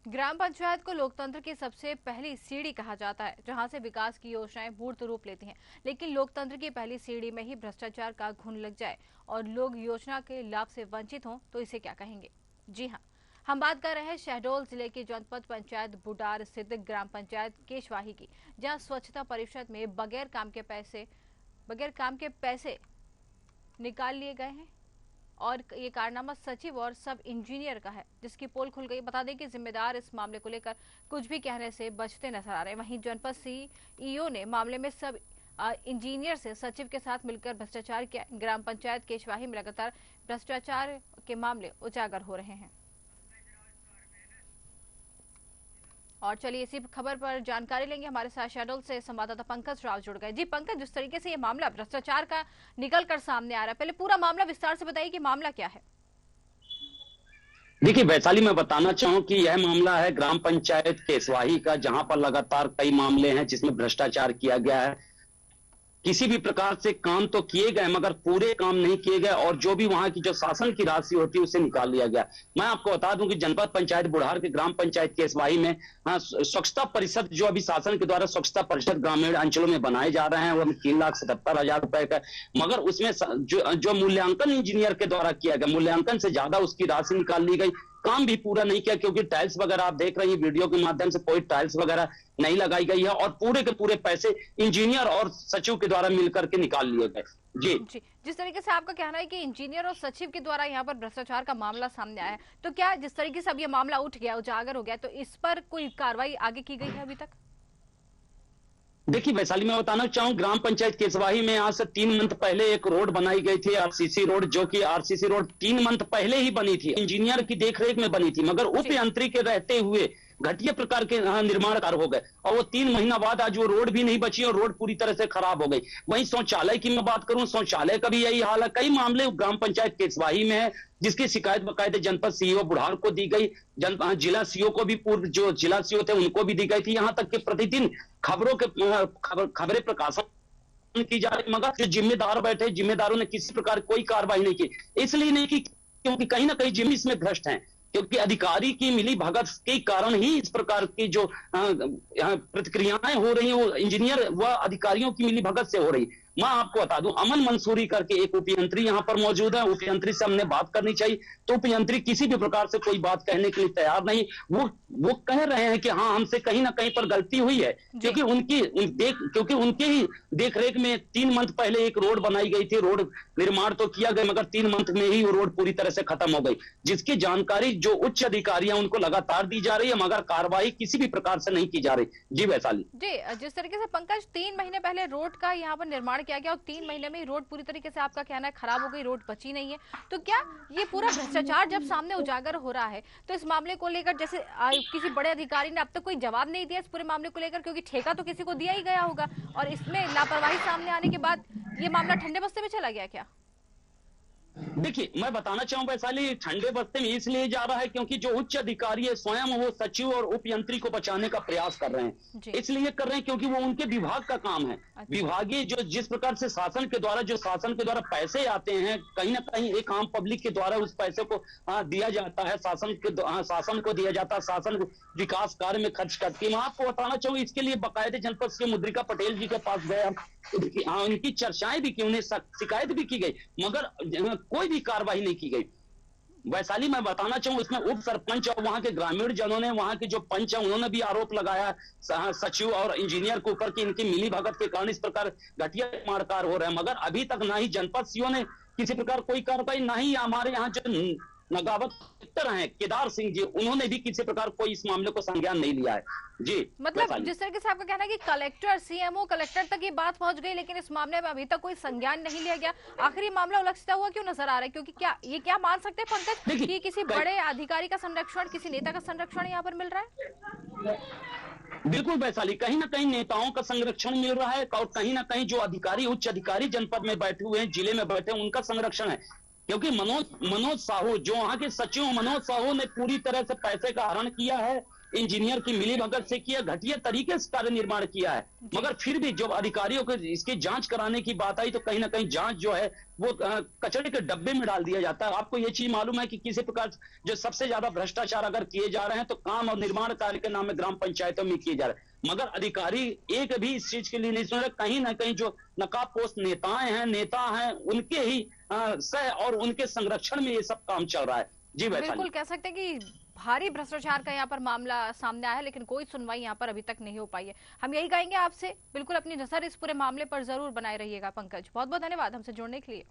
ग्राम पंचायत को लोकतंत्र की सबसे पहली सीढ़ी कहा जाता है, जहां से विकास की योजनाएं मूर्त रूप लेती हैं। लेकिन लोकतंत्र की पहली सीढ़ी में ही भ्रष्टाचार का घुन लग जाए और लोग योजना के लाभ से वंचित हों तो इसे क्या कहेंगे। जी हाँ, हम बात कर रहे हैं शहडोल जिले की जनपद पंचायत बुडार स्थित ग्राम पंचायत केशवाही की, जहां स्वच्छता परिषद में बगैर काम के पैसे निकाल लिए गए हैं। और ये कारनामा सचिव और सब इंजीनियर का है, जिसकी पोल खुल गई। बता दें कि जिम्मेदार इस मामले को लेकर कुछ भी कहने से बचते नजर आ रहे हैं। वहीं जनपद सीईओ ने मामले में सब इंजीनियर से सचिव के साथ मिलकर भ्रष्टाचार किया। ग्राम पंचायत केशवाही में लगातार भ्रष्टाचार के मामले उजागर हो रहे हैं। और चलिए इसी खबर पर जानकारी लेंगे, हमारे साथ शहडोल से संवाददाता पंकज राव जुड़ गए। जी पंकज, जिस तरीके से ये मामला भ्रष्टाचार का निकल कर सामने आ रहा है, पहले पूरा मामला विस्तार से बताइए कि मामला क्या है। देखिए वैशाली में बताना चाहूं कि यह मामला है ग्राम पंचायत केशवाही का, जहां पर लगातार कई मामले हैं जिसमें भ्रष्टाचार किया गया है। किसी भी प्रकार से काम तो किए गए मगर पूरे काम नहीं किए गए और जो भी वहां की जो शासन की राशि होती है उसे निकाल लिया गया। मैं आपको बता दूं कि जनपद पंचायत बुढ़ार के ग्राम पंचायत केशवाही में स्वच्छता परिषद जो अभी शासन के द्वारा स्वच्छता परिषद ग्रामीण अंचलों में बनाए जा रहे हैं वो 3,77,000 रुपए का, मगर उसमें जो मूल्यांकन इंजीनियर के द्वारा किया गया, मूल्यांकन से ज्यादा उसकी राशि निकाल ली गई। काम भी पूरा नहीं किया क्योंकि टाइल्स वगैरह आप देख रहे हैं वीडियो के माध्यम से, कोई टाइल्स वगैरह नहीं लगाई गई है और पूरे के पूरे पैसे इंजीनियर और सचिव के द्वारा मिलकर के निकाल लिए गए। जी जी, जिस तरीके से आपका कहना है कि इंजीनियर और सचिव के द्वारा यहाँ पर भ्रष्टाचार का मामला सामने आया है, तो क्या जिस तरीके से अब ये मामला उठ गया, उजागर हो गया, तो इस पर कोई कार्रवाई आगे की गई है अभी तक? देखिए वैशाली में बताना चाहूँ, ग्राम पंचायत केशवाही में आज से 3 मंथ पहले एक रोड बनाई गई थी, आरसीसी रोड, जो कि आरसीसी रोड 3 मंथ पहले ही बनी थी, इंजीनियर की देखरेख में बनी थी, मगर उप यंत्री के रहते हुए घटिया प्रकार के निर्माण कार्य हो गए और वो 3 महीना बाद आज वो रोड भी नहीं बची और रोड पूरी तरह से खराब हो गई। वहीं शौचालय की मैं बात करूं, शौचालय का भी यही हाल है। कई मामले ग्राम पंचायत केशवाही में है जिसकी शिकायत बाकायदे जनपद सीईओ बुढ़ार को दी गई, जिला सीईओ को भी, पूर्व जो जिला सीईओ थे उनको भी दी गई थी। यहाँ तक कि प्रतिदिन खबरें प्रकाशन की जा रही, मगर जो जिम्मेदार बैठे जिम्मेदारों ने किसी प्रकार कोई कार्रवाई नहीं की। इसलिए नहीं की क्योंकि कहीं ना कहीं जिम्मे इसमें भ्रष्ट हैं, क्योंकि अधिकारी की मिली भगत के कारण ही इस प्रकार की जो प्रतिक्रियाएं हो रही हैं वो इंजीनियर व अधिकारियों की मिली भगत से हो रही। मैं आपको बता दूं, अमन मंसूरी करके एक उपयंत्री यहाँ पर मौजूद है, उपयंत्री से हमने बात करनी चाहिए तो उपयंत्री किसी भी प्रकार से कोई बात कहने के लिए तैयार नहीं। वो कह रहे हैं कि हाँ हमसे कहीं ना कहीं पर गलती हुई है, क्योंकि उनके ही देखरेख में 3 मंथ पहले एक रोड बनाई गई थी, रोड निर्माण तो किया गया मगर 3 मंथ में ही वो रोड पूरी तरह से खत्म हो गई, जिसकी जानकारी जो उच्च अधिकारी हैं उनको लगातार दी जा रही है मगर कार्रवाई किसी भी प्रकार से नहीं की जा रही। जी वैशाली जी, जिस तरीके से पंकज 3 महीने पहले रोड का यहाँ पर निर्माण किया गया और 3 महीने में रोड पूरी तरीके से आपका कहना है खराब हो गई, रोड बची नहीं है, तो क्या ये पूरा भ्रष्टाचार जब सामने उजागर हो रहा है तो इस मामले को लेकर जैसे किसी बड़े अधिकारी ने अब तक कोई जवाब नहीं दिया इस पूरे मामले को लेकर, क्योंकि ठेका तो किसी को दिया ही गया होगा और इसमें लापरवाही सामने आने के बाद ये मामला ठंडे बस्ते में चला गया क्या? देखिए मैं बताना चाहूं वैशाली, ठंडे बस्ते में इसलिए जा रहा है क्योंकि जो उच्च अधिकारी है स्वयं वो सचिव और उप यंत्री को बचाने का प्रयास कर रहे हैं। इसलिए कर रहे हैं क्योंकि वो उनके विभाग का काम है। विभागीय जो जिस प्रकार से शासन के द्वारा पैसे आते हैं, कहीं ना कहीं एक आम पब्लिक के द्वारा उस पैसे को दिया जाता है, शासन को दिया जाता है, शासन विकास कार्य में खर्च करती है। मैं आपको बताना चाहूँ, इसके लिए बाकायदे जनपद से मुद्रिका पटेल जी के पास गया, उनकी चर्चाएं भी की, उन्हें शिकायत भी की गई मगर कोई भी कार्रवाई नहीं की गई। वैशाली मैं बताना चाहूं, इसमें उप सरपंच और वहां के ग्रामीण जनों ने, वहां के जो पंच है उन्होंने भी आरोप लगाया सचिव और इंजीनियर के ऊपर कि इनकी मिली भगत के कारण इस प्रकार घटिया निर्माण कार्य हो रहे हैं, मगर अभी तक ना ही जनपद सीईओ ने किसी प्रकार कोई कार्रवाई, ना ही हमारे यहाँ जो नगावत कलेक्टर हैं केदार सिंह जी, उन्होंने भी किसी प्रकार कोई इस मामले को संज्ञान नहीं लिया है। जी मतलब जिस तरीके से आपका कहना है कि कलेक्टर, सीएमओ, कलेक्टर तक ये बात पहुंच गई लेकिन इस मामले में अभी तक कोई संज्ञान नहीं लिया गया, आखिर ये मामला उलझता हुआ क्यों नजर आ रहा है? क्योंकि क्या मान सकते हैं पंकज कि किसी बड़े अधिकारी का संरक्षण, किसी नेता का संरक्षण यहाँ पर मिल रहा है? बिल्कुल वैशाली, कहीं ना कहीं नेताओं का संरक्षण मिल रहा है और कहीं ना कहीं जो अधिकारी, उच्च अधिकारी जनपद में बैठे हुए हैं, जिले में बैठे हैं, उनका संरक्षण है। क्योंकि मनोज साहू, जो वहां के सचिव मनोज साहू ने पूरी तरह से पैसे का हरण किया है इंजीनियर की मिलीभगत से किया, घटिया तरीके से कार्य निर्माण किया है। मगर फिर भी जब अधिकारियों को इसकी जांच कराने की बात आई तो कहीं ना कहीं जांच जो है वो कचरे के डब्बे में डाल दिया जाता है। आपको ये चीज मालूम है कि किसी प्रकार जो सबसे ज्यादा भ्रष्टाचार अगर किए जा रहे हैं तो काम और निर्माण कार्य के नाम में ग्राम पंचायतों में किए जा रहे हैं, मगर अधिकारी एक भी इस चीज के लिए नहीं सुन रहे। कहीं ना कहीं जो नकाबपोश नेता हैं उनके ही सह और उनके संरक्षण में ये सब काम चल रहा है। जी बिल्कुल कह सकते हैं कि भारी भ्रष्टाचार का यहाँ पर मामला सामने आया है, लेकिन कोई सुनवाई यहाँ पर अभी तक नहीं हो पाई है। हम यही कहेंगे आपसे, बिल्कुल अपनी नजर इस पूरे मामले पर जरूर बनाए रहिएगा। पंकज, बहुत बहुत धन्यवाद हमसे जुड़ने के लिए।